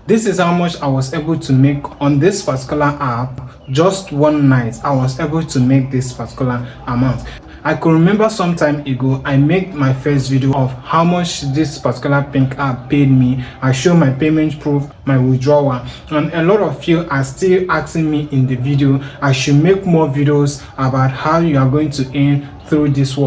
This is how much I was able to make on this particular app. Just one night I was able to make this particular amount. I could remember some time ago I made my first video of how much this particular pink app paid me. I show my payment proof, my withdrawal, and a lot of you are still asking me in the video I should make more videos about how you are going to earn through this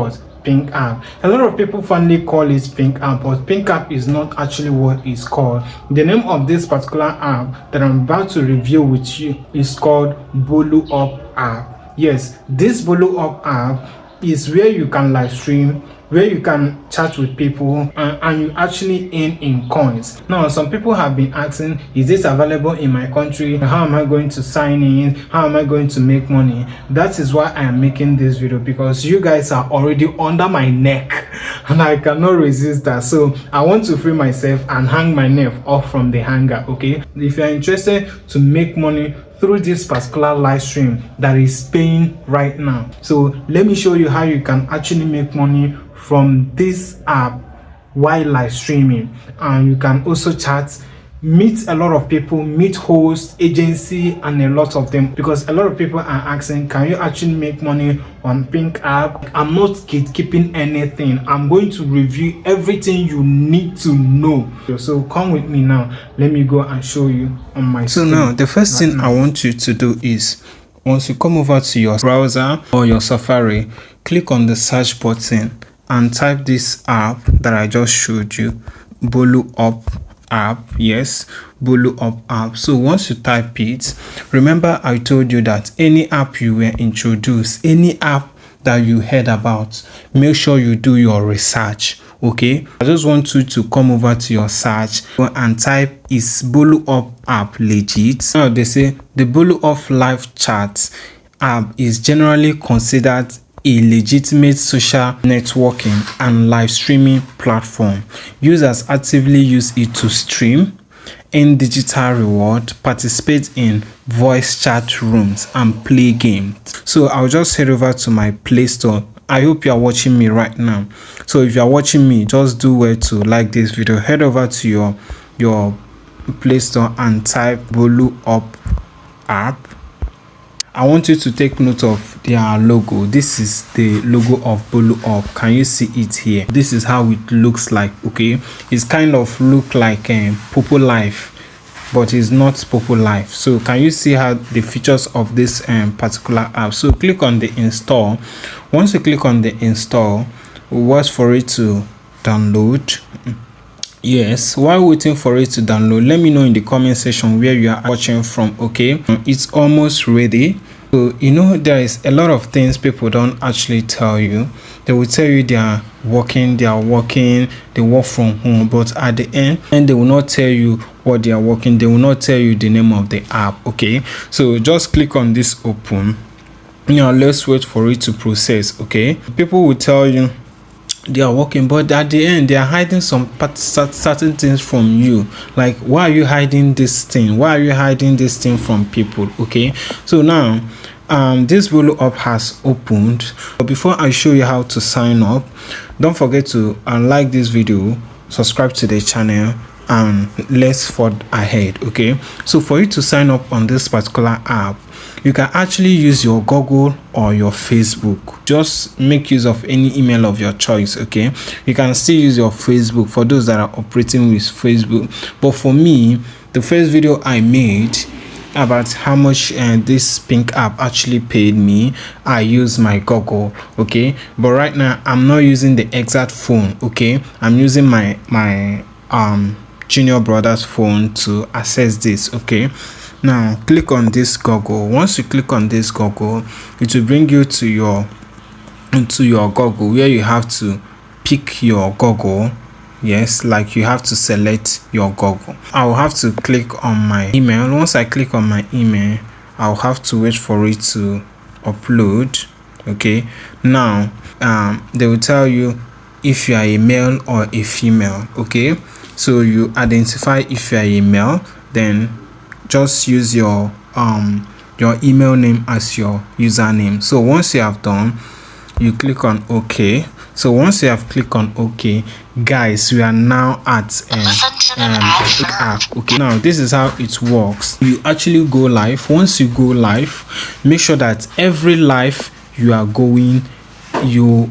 pink app. A lot of people finally call it pink app, but pink app is not actually what it's called. The name of this particular app that I'm about to review with you is called BoloUp app. Yes, this BoloUp app is where you can live stream, where you can chat with people, and you actually earn in coins. Now, some people have been asking, is this available in my country? How am I going to sign in? How am I going to make money? That is why I am making this video, because you guys are already under my neck and I cannot resist that. So I want to free myself and hang my neck off from the hanger. Okay, if you are interested to make money through this particular live stream that is paying right now, so let me show you how you can actually make money from this app while live streaming. And you can also chat, meet a lot of people, meet hosts, agency, and a lot of them, because a lot of people are asking, can you actually make money on pink app? I'm not gatekeeping anything. I'm going to review everything you need to know. So come with me now, let me go and show you on my screen. So now the first thing I want you to do is, once you come over to your browser or your Safari, click on the search button and type this app that I just showed you, BoloUp app. Yes, BoloUp app. So once you type it, remember I told you that any app you were introduced, any app that you heard about, make sure you do your research. Okay, I just want you to come over to your search and type, is BoloUp app legit? Now they say the BoloUp live chat app is generally considered a legitimate social networking and live streaming platform. Users actively use it to stream, earn digital reward, participate in voice chat rooms, and play games. So I'll just head over to my Play Store. I hope you are watching me right now. So if you are watching me, just do well to like this video. Head over to your Play Store and type BoloUp app. I want you to take note of their logo. This is the logo of BoloUp. Can you see it here? This is how it looks like. Okay, it's kind of look like Popo Life, but it's not Popo Life. So can you see how the features of this particular app? So click on the install. Once you click on the install, wait for it to download. Yes, while waiting for it to download, let me know in the comment section where you are watching from. Okay, it's almost ready. So you know, there is a lot of things people don't actually tell you. They will tell you they are working, they work from home, but at the end they will not tell you what they are working. They will not tell you the name of the app. Okay, so just click on this open. Now let's wait for it to process. Okay, people will tell you they are working, but at the end they are hiding some certain things from you. Like, why are you hiding this thing? Why are you hiding this thing from people? Okay, so now this BoloUp has opened, but before I show you how to sign up, don't forget to like this video, subscribe to the channel, and let's forward ahead. Okay, so for you to sign up on this particular app, you can actually use your Google or your Facebook. Just make use of any email of your choice. Okay, you can still use your Facebook for those that are operating with Facebook, but for me, the first video I made about how much this pink app actually paid me, I use my Google. Okay, but right now I'm not using the exact phone. Okay, I'm using my junior brother's phone to access this. Okay, now click on this Google. Once you click on this Google, it will bring you to your Google, where you have to pick your Google. Yes, like you have to select your Google. I'll have to click on my email. Once I click on my email, I'll have to wait for it to upload. Okay, now they will tell you if you are a male or a female. Okay, so you identify if you are a male, then just use your email name as your username. So once you have done, you click on OK. So once you have clicked on OK, guys, we are now at app. Okay, now this is how it works. You actually go live. Once you go live, make sure that every live you are going,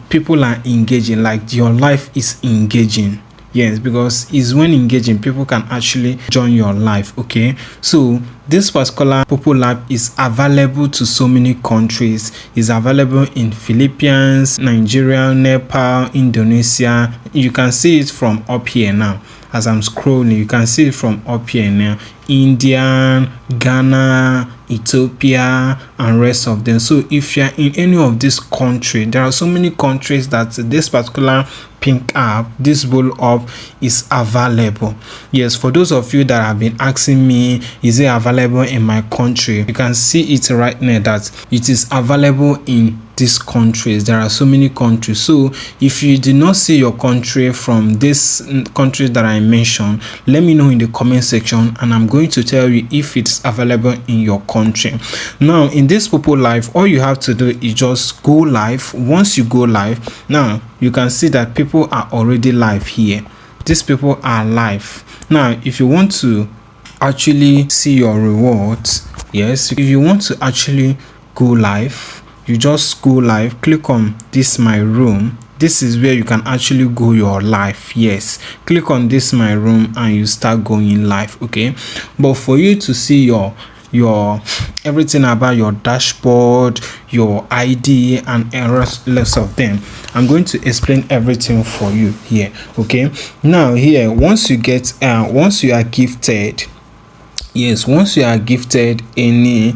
people are engaging, like your life is engaging. Yes, because it's when engaging, people can actually join your life. Okay, so this particular BoloUp is available to so many countries. It's available in Philippines, Nigeria, Nepal, Indonesia. You can see it from up here now. As I'm scrolling, you can see it from up here now. India, Ghana, Ethiopia, and rest of them. So if you're in any of these countries, there are so many countries that this particular pink app, this BoloUp, is available. Yes, for those of you that have been asking me, is it available in my country, you can see it right now that it is available in these countries. There are so many countries. So if you did not see your country from this country that I mentioned, let me know in the comment section, and I'm going to tell you if it's available in your country. Now in this BoloUp, all you have to do is just go live. Once you go live, now you can see that people are already live here. These people are live. Now if you want to actually see your rewards, yes, if you want to actually go live, you just go live, click on this my room. This is where you can actually go your live. Yes, click on this my room and you start going live. Okay, but for you to see your everything about your dashboard, your ID, and rest of them, I'm going to explain everything for you here. Okay, now here, once you get once you are gifted, yes, once you are gifted any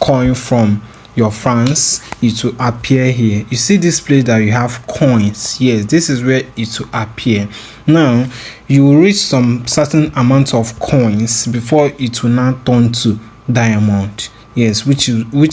coin from your friends, it will appear here. You see this place that you have coins. Yes, this is where it will appear. Now you will reach some certain amount of coins before it will now turn to diamond. Yes, which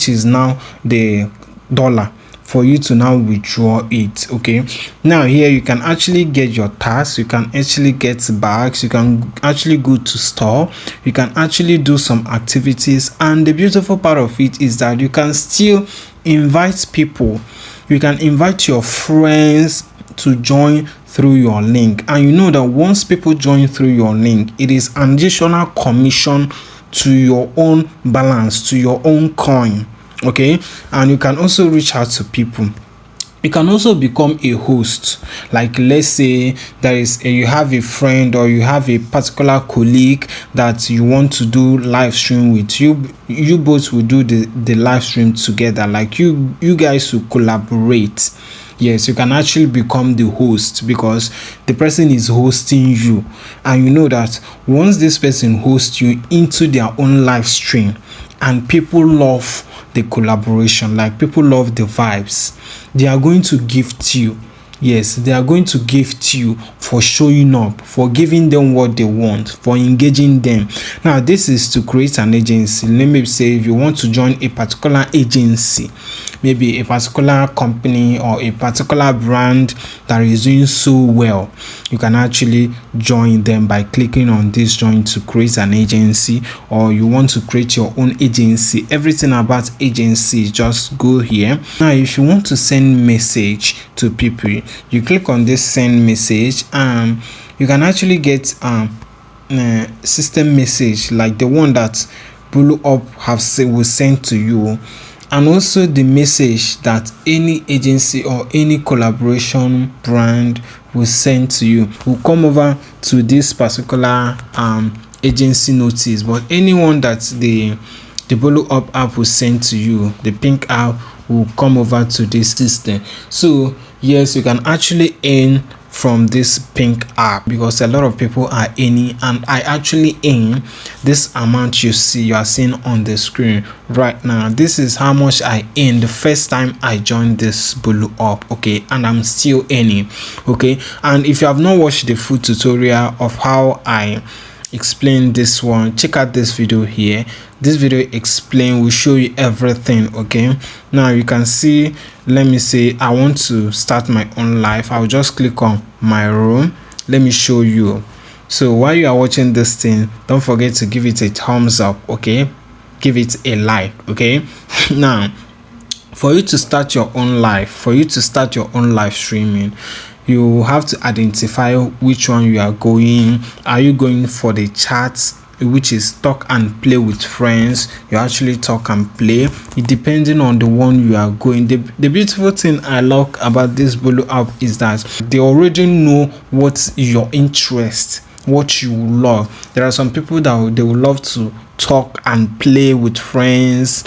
is now the dollar for you to now withdraw it. Okay, now here you can actually get your tasks, you can actually get bags, you can actually go to store, you can actually do some activities, and the beautiful part of it is that you can still invite people. You can invite your friends to join through your link, and you know that once people join through your link, it is an additional commission to your own balance, to your own coin. Okay, and you can also reach out to people. You can also become a host. Like, let's say you have a friend or you have a particular colleague that you want to do live stream with. You both will do the live stream together. Like you guys will collaborate. Yes, you can actually become the host because the person is hosting you, and you know that once this person hosts you into their own live stream, and people love the collaboration, like people love the vibes, they are going to gift you. Yes, they are going to gift you for showing up, for giving them what they want, for engaging them. Now this is to create an agency. Let me say, if you want to join a particular agency, maybe a particular company or a particular brand that is doing so well, you can actually join them by clicking on this join to create an agency. Or you want to create your own agency, everything about agency, just go here. Now if you want to send message to people, you click on this send message, you can actually get system message like the one that BoloUp will send to you, and also the message that any agency or any collaboration brand will send to you will come over to this particular agency notice. But anyone that the BoloUp app will send to you, the pink app, will come over to this system. So yes, you can actually earn from this pink app because a lot of people are earning, and I actually earn this amount you are seeing on the screen right now. This is how much I earned the first time I joined this BoloUp. Okay, and I'm still earning. Okay, and if you have not watched the full tutorial of how I explain this one, check out this video here. This video will show you everything. Okay, now you can see, let me say I want to start my own life. I'll just click on my room. Let me show you. So while you are watching this thing, don't forget to give it a thumbs up. Okay, give it a like. Okay, now for you to start your own live streaming, you have to identify which one you are going. Are you going for the chats, which is talk and play with friends? You actually talk and play, it depending on the one you are going. The beautiful thing I like about this BoloUp is that they already know what's your interest, what you love. There are some people that they will love to talk and play with friends.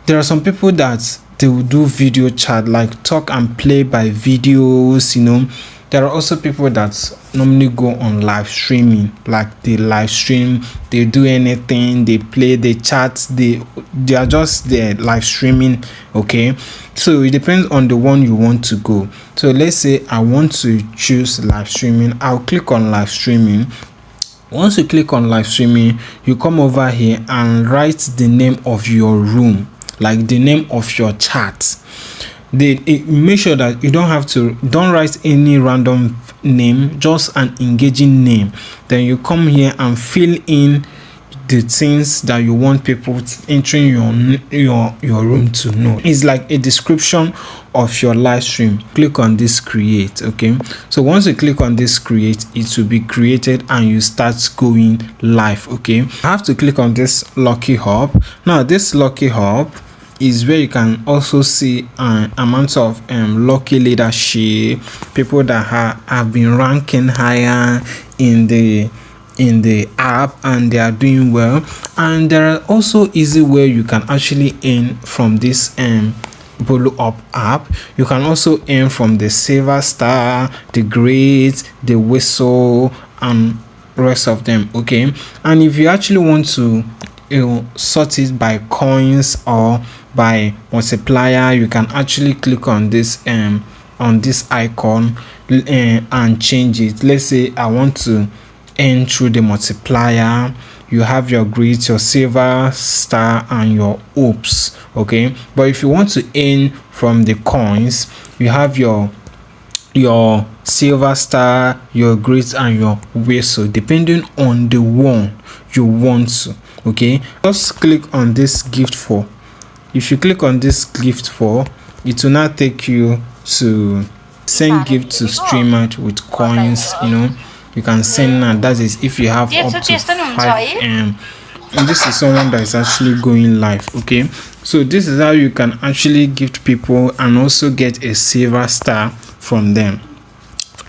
There are some people that they will do video chat, like talk and play by videos, you know. There are also people that normally go on live streaming, like they live stream, they do anything, they play, they chat, they are just there live streaming. Okay, so it depends on the one you want to go. So let's say I want to choose live streaming. I'll click on live streaming. Once you click on live streaming, you come over here and write the name of your room, like the name of your chat. Make sure that you don't write any random name, just an engaging name. Then you come here and fill in the things that you want people entering your room to know. It's like a description of your live stream. Click on this create. Okay, so once you click on this create, it will be created and you start going live. Okay, I have to click on this lucky hub. Now this lucky hub is where you can also see amounts of lucky leadership, people that have been ranking higher in the app and they are doing well. And there are also easy way you can actually earn from this BoloUp app. You can also earn from the silver star, the great, the whistle, and rest of them. Okay, and if you actually want to sort it by coins or by multiplier, you can actually click on this icon and change it. Let's say I want to earn through the multiplier. You have your grid, your silver star, and your oops. Okay, but if you want to earn from the coins, you have your silver star, your grid, and your whistle, depending on the one you want to. Okay, just click on this gift for. If you click on this gift for, it will not take you to send gift to streamer with coins. You know, you can send now. That is if you have up to 5 and this is someone that is actually going live. Okay, so this is how you can actually gift people and also get a silver star from them.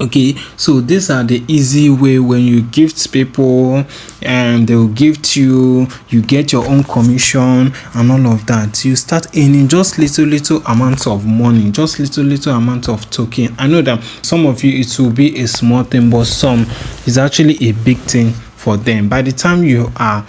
Okay, so these are the easy way. When you gift people and they will gift you, you get your own commission and all of that. You start earning just little amounts of money, just little amount of token. I know that some of you it will be a small thing, but some is actually a big thing for them. By the time you are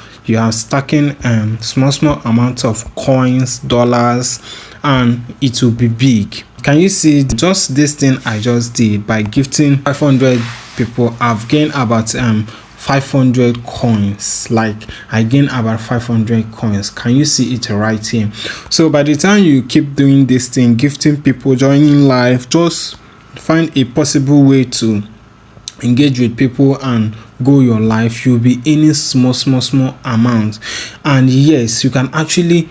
stacking small amounts of coins, dollars, and it will be big. Can you see just this thing I just did? By gifting 500 people, I've gained about 500 coins. Like I gained about 500 coins. Can you see it right here? So by the time you keep doing this thing, gifting people, joining live, just find a possible way to engage with people and go your life. You'll be earning small amounts, and yes, you can actually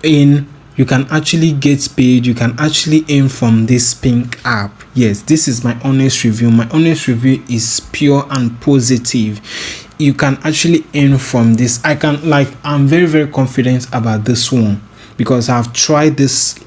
earn. You can actually get paid. You can actually earn from this pink app. Yes, this is my honest review. My honest review is pure and positive. You can actually earn from this. I'm very confident about this one because I've tried this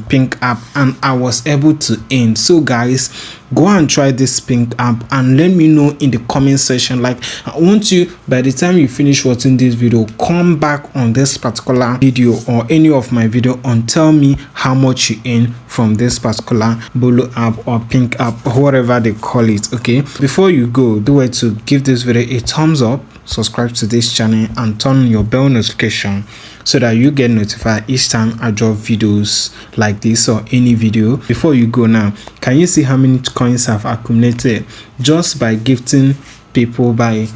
pink app and I was able to earn. So guys, go and try this pink app and let me know in the comment section. Like, I want you, by the time you finish watching this video, come back on this particular video or any of my video and tell me how much you earn from this particular BoloUp or pink app or whatever they call it. Okay, before you go, do it to give this video a thumbs up, subscribe to this channel, and turn on your bell notification so that you get notified each time I drop videos like this or any video. Before you go now, can you see how many coins I've accumulated just by gifting people? By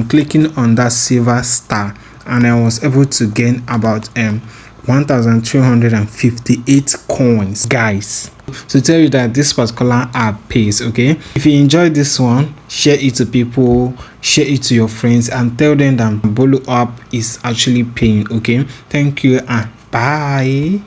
clicking on that silver star, and I was able to gain about 1,358 coins, guys, to tell you that this particular app pays. Okay, if you enjoyed this one, share it to people, share it to your friends, and tell them that BoloUp is actually paying. Okay, thank you and bye.